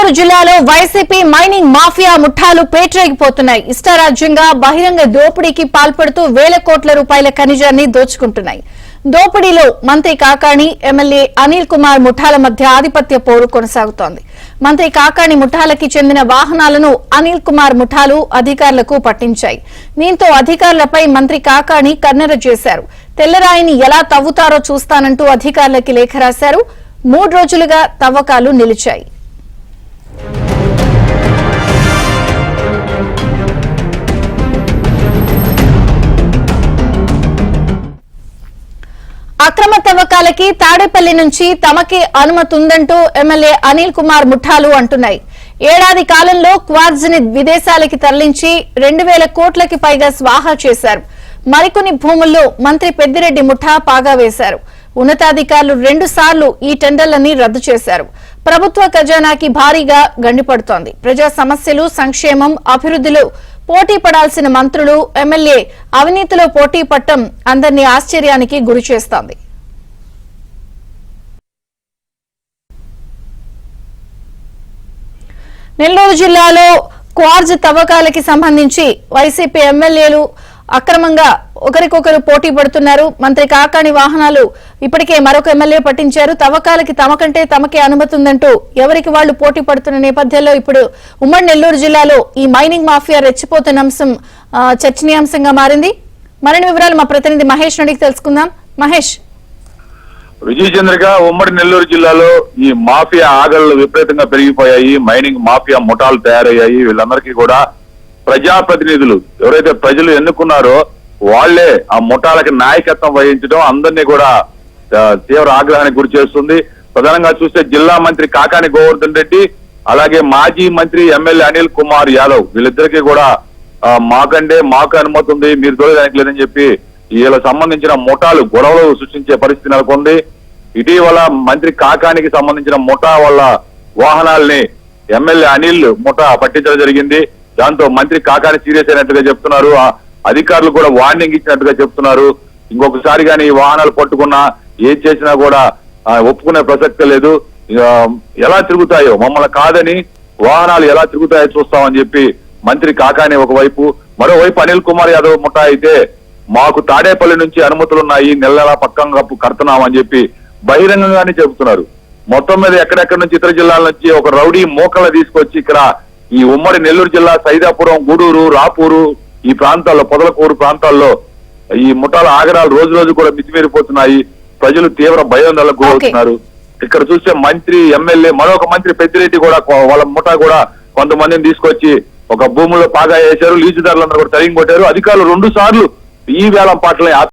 నెల్లూరు జిల్లాలో YCP mining mafia ముఠాలు పేటరేగిపోతున్నాయి. ఇష్టారాజ్యంగా బహిరంగ దోపిడీకి పాల్పడుతూ వేల కోట్ల రూపాయల ఖనిజాన్ని దోచుకుంటున్నాయి. దోపిడీలో మంత్రి కాకాణి, ఎమ్మెల్యే అనిల్ కుమార్ ముఠాల మధ్య ఆధిపత్య పోరు కొనసాగుతోంది. మంత్రి కాకాణి ముఠాలకి చెందిన వాహనాలను అనిల్ కుమార్ ముఠాలు అధికారులకు పట్టించాయి. దీంతో అధికారులపై మంత్రి కాకాణి కన్నెర చేశారు. తెల్లరాయిని ఎలా తవ్వుతారో చూస్తానంటూ అధికారులకి లేఖ రాశారు. 3 రోజులుగా తవ్వకాలు నిలిచాయి. అక్రమ తవ్వకాలకి తాడేపల్లి నుంచి తమకే అనుమతి ఉందంటూ ఎమ్మెల్యే అనిల్ కుమార్ ముఠాలు అంటున్నాయి. ఏడాది కాలంలో క్వార్ట్జ్ ని విదేశాలకి తరలించి 2000 కోట్లకి పైగా స్వాహా చేశారు. మరికొన్ని భూముల్లో మంత్రి పెద్దిరెడ్డి ముఠా పాగా వేశారు. ఉన్నతాధికారులు 2 సార్లు ఈ టెండర్లని రద్దు చేశారు. ప్రభుత్వ ఖజానాకి భారీగా గండిపడుతోంది. ప్రజా సమస్యలు, సంక్షేమం, అభివృద్ధిలో పోటీ పడాల్సిన మంత్రులు, ఎమ్మెల్యే అవినీతిలో పోటీ పట్టం అందరినీ ఆశ్చర్యానికి గురి చేస్తోంది. నెల్లూరు జిల్లాలో క్వార్జ్ తవ్వకాలకి సంబంధించి వైసీపీ ఎమ్మెల్యేలు అక్రమంగా ఒకరికొకరు పోటీ పడుతున్నారు. మంత్రి కాకాణి వాహనాలు ఇప్పటికే మరొక ఎమ్మెల్యే పట్టించారు. తవ్వకాలకి తమకంటే తమకే అనుమతి ఉందంటూ ఎవరికి వాళ్లు పోటీ పడుతున్న నేపథ్యంలో ఇప్పుడు ఉమ్మడి నెల్లూరు జిల్లాలో ఈ మైనింగ్ మాఫియా రెచ్చిపోతున్న అంశం చర్చనీయాంశంగా మారింది. మరిన్ని వివరాలు మా ప్రతినిధి మహేష్ అడిగి తెలుసుకుందాం. మహేష్, విజయచంద్రిగా ఉమ్మడి నెల్లూరు జిల్లాలో ఈ మాఫియా ఆగళ్లు విపరీతంగా పెరిగిపోయాయి. మైనింగ్ మాఫియా ముఠాలు తయారయ్యాయి. వీళ్ళందరికీ కూడా ప్రజాప్రతినిధులు ఎవరైతే ప్రజలు ఎన్నుకున్నారో వాళ్లే ఆ ముఠాలకి నాయకత్వం వహించడం అందరినీ కూడా తీవ్ర ఆగ్రహానికి గురి చేస్తుంది. ప్రధానంగా చూస్తే జిల్లా మంత్రి కాకాని గోవర్ధన్ రెడ్డి, అలాగే మాజీ మంత్రి ఎమ్మెల్యే అనిల్ కుమార్ యాదవ్ వీళ్ళిద్దరికీ కూడా మాకు అనుమతి ఉంది, మీరు తోలేదానికి లేదని చెప్పి వీళ్ళకి సంబంధించిన ముఠాలు గొడవలు సృష్టించే పరిస్థితి నెలకొంది. ఇటీవల మంత్రి కాకానికి సంబంధించిన ముఠా వాళ్ళ వాహనాల్ని ఎమ్మెల్యే అనిల్ ముఠా పట్టించడం జరిగింది. దాంతో మంత్రి కాకాని సీరియస్ అయినట్టుగా చెప్తున్నారు. అధికారులు కూడా వార్నింగ్ ఇచ్చినట్టుగా చెప్తున్నారు. ఇంకొకసారి కానీ ఈ వాహనాలు పట్టుకున్నా ఏం చేసినా కూడా ఒప్పుకునే ప్రసక్తే లేదు. ఎలా తిరుగుతాయో మమ్మల్ని కాదని వాహనాలు ఎలా తిరుగుతాయో చూస్తామని చెప్పి మంత్రి కాకాని ఒకవైపు, మరోవైపు అనిల్ కుమార్ యాదవ్ ముఠా అయితే మాకు తాడేపల్లి నుంచి అనుమతులున్నాయి, నెలలా పక్కంగా కడుతున్నామని చెప్పి బహిరంగంగానే చెబుతున్నారు. మొత్తం మీద ఎక్కడెక్కడి నుంచి ఇతర జిల్లాల నుంచి ఒక రౌడీ మోకల తీసుకొచ్చి ఇక్కడ ఈ ఉమ్మడి నెల్లూరు జిల్లా సైదాపురం, గూడూరు, రాపూరు ఈ ప్రాంతాల్లో, పొదలకూరు ప్రాంతాల్లో ఈ ముఠాల ఆగడాలు రోజు రోజు కూడా మితిమీరిపోతున్నాయి. ప్రజలు తీవ్ర భయాందోళనకు గురవుతున్నారు. ఇక్కడ చూస్తే మంత్రి, ఎమ్మెల్యే, మరొక మంత్రి పెద్దిరెడ్డి కూడా వాళ్ళ ముఠా కూడా కొంతమందిని తీసుకొచ్చి ఒక భూముల్లో పాగా వేశారు. లీజుదారులందరూ కూడా తరిగి కొట్టారు. అధికారులు 2 సార్లు ఈ వేలం పాటలని